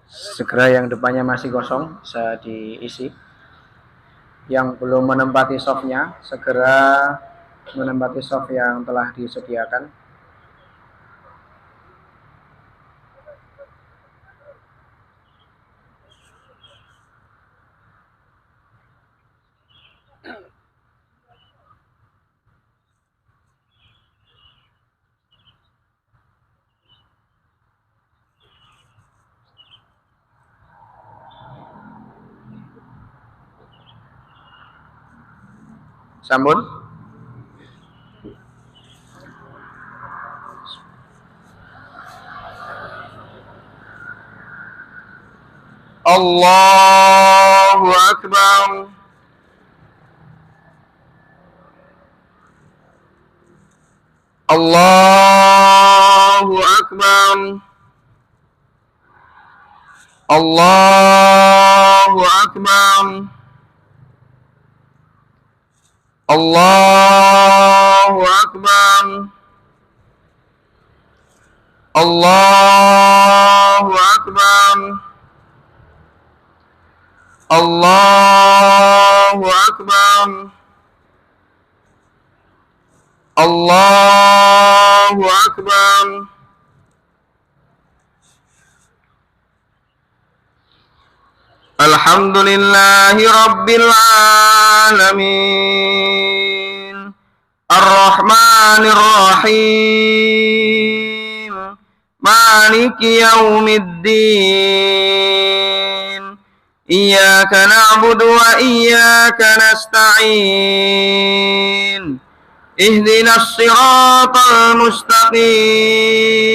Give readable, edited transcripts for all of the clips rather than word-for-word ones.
Segera yang depannya masih kosong bisa diisi. Yang belum menempati softnya segera menempati soft yang telah disediakan. Sampun. Allahu Akbar. Allahu Akbar. Allahu Akbar. Allahu Akbar. Allahu Akbar. Allahu Akbar. Allahu Akbar. Alhamdulillahi Rabbil Alamin Ar-Rahmanir Rahim Maliki Yaumiddin Iyyaka na'budu wa iyyaka nasta'in Ihdinas siratal mustaqim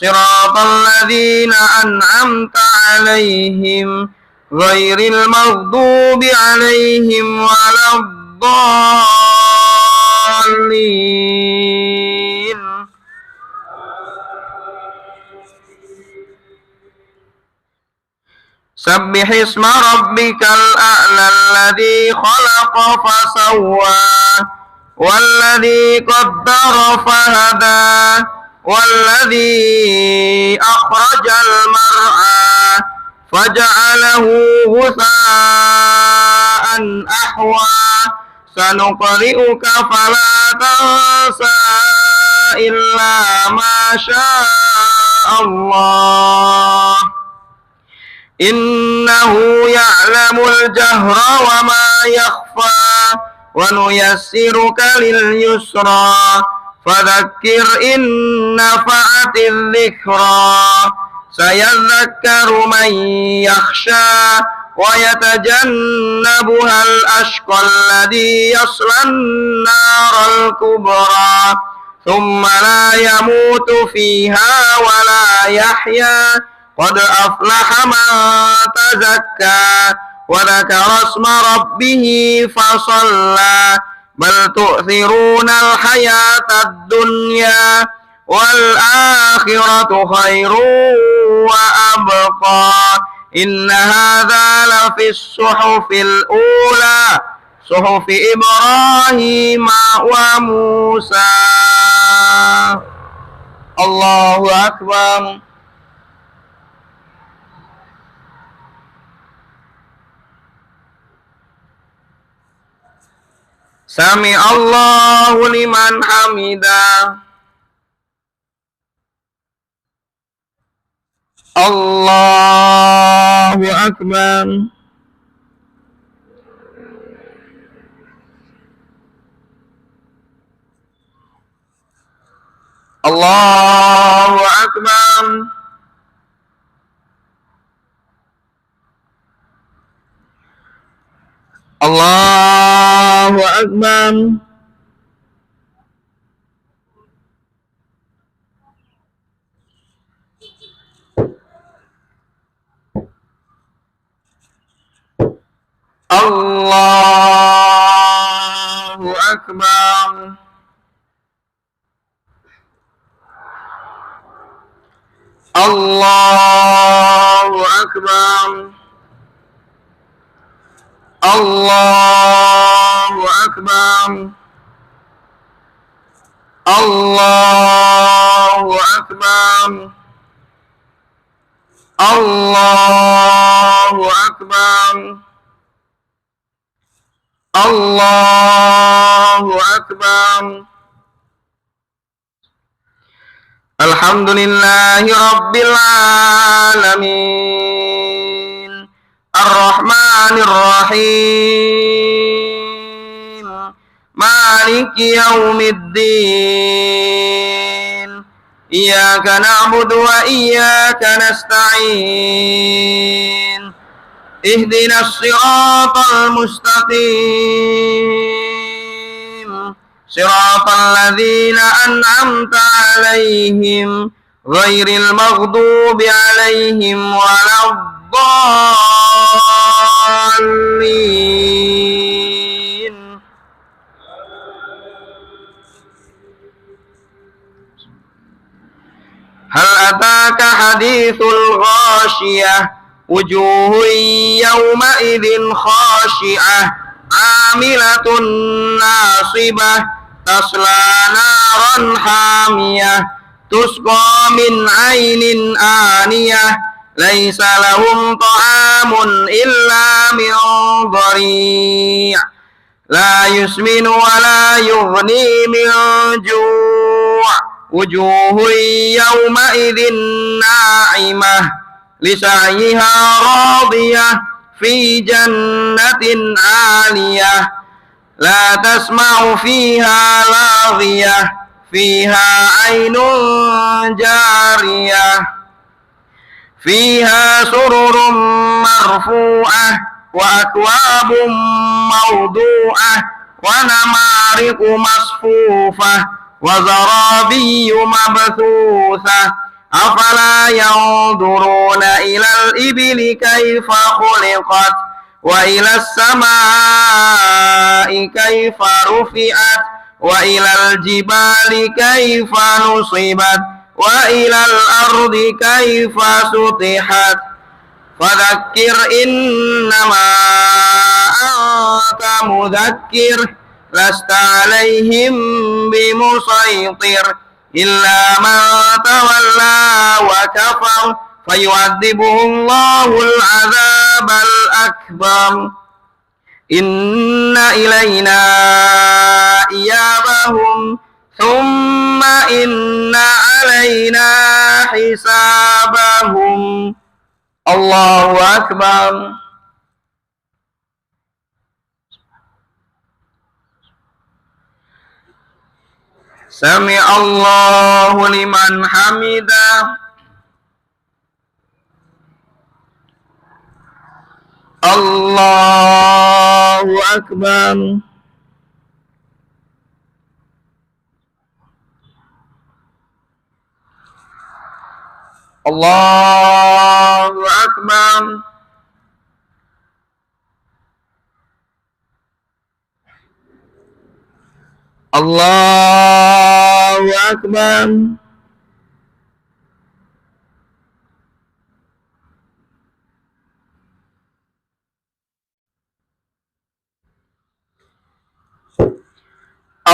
صراط الذين أنعمت عليهم غير المغضوب عليهم ولا الضالين سبح اسم ربك الأعلى الذي خلق فسوى والذي قدر فهدى والذي أخرج المرعى فجعله غثاء أحوى سنقرئك فلا تنسى إلا ما شاء الله إنه يعلم الجهر وما يخفى ونيسرك لليسرى فذكر إن نفعت الذكرى سيذكر من يخشى ويتجنبها الأشقى الذي يصلى النار الكبرى ثم لا يموت فيها ولا يحيا قد أفلح من تزكى وذكر اسم ربه فصلى بل تؤثرون الحياة الدنيا والآخرة خير وأبقى إن هذا لفي الصحف الأولى صحف إبراهيم وموسى الله أكبر Sami Allahu liman hamidah. Allahu Akbar. Allahu Akbar. Allahu Akbar. Allahu Akbar. Allahu Akbar. Allahu أكبر الله أكبر الله أكبر الله أكبر الحمد لله رب العالمين الرحمن الرحيم مالك يوم الدين إياك نعبد وإياك نستعين اهدنا الصراط المستقيم صراط الذين أنعمت عليهم غير المغضوب عليهم ولا الضالين هل أتاك حديث الغاشية وجوه يومئذ خاشعة عاملة ناصبة تصلى نارا حامية تسقى من عين آنية ليس لهم طعام إلا من ضريع لا يسمن ولا يغني من جوع وجوه يومئذ ناعمة لسعيها راضية في جنة عالية لا تسمع فيها لاغية فيها عين جارية فيها سرر مرفوعة وأكواب موضوعة ونمارق مصفوفة وزرابي مبثوثة أفلا ينظرون إلى الإبل كيف خلقت وإلى السماء كيف رفعت وإلى الجبال كيف نصبت وإلى الأرض كيف سطحت فذكر إنما أنت مذكر لست عليهم بمسيطر إلا من تولى وكفر فيعذبه الله العذاب الأكبر إن إلينا إيابهم ثم إن علينا حسابهم الله أكبر سمع الله لمن حمده الله أكبر الله أكبر الله أكبر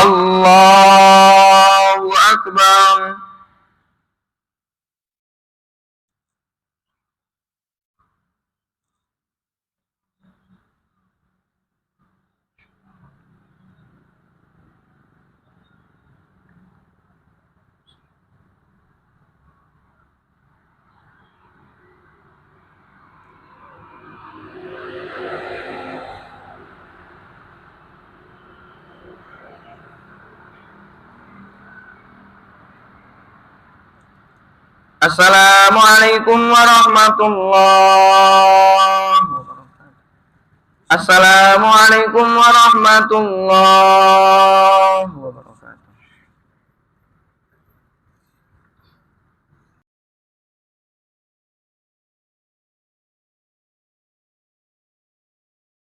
الله أكبر Assalamualaikum warahmatullahi wabarakatuh. Assalamualaikum warahmatullahi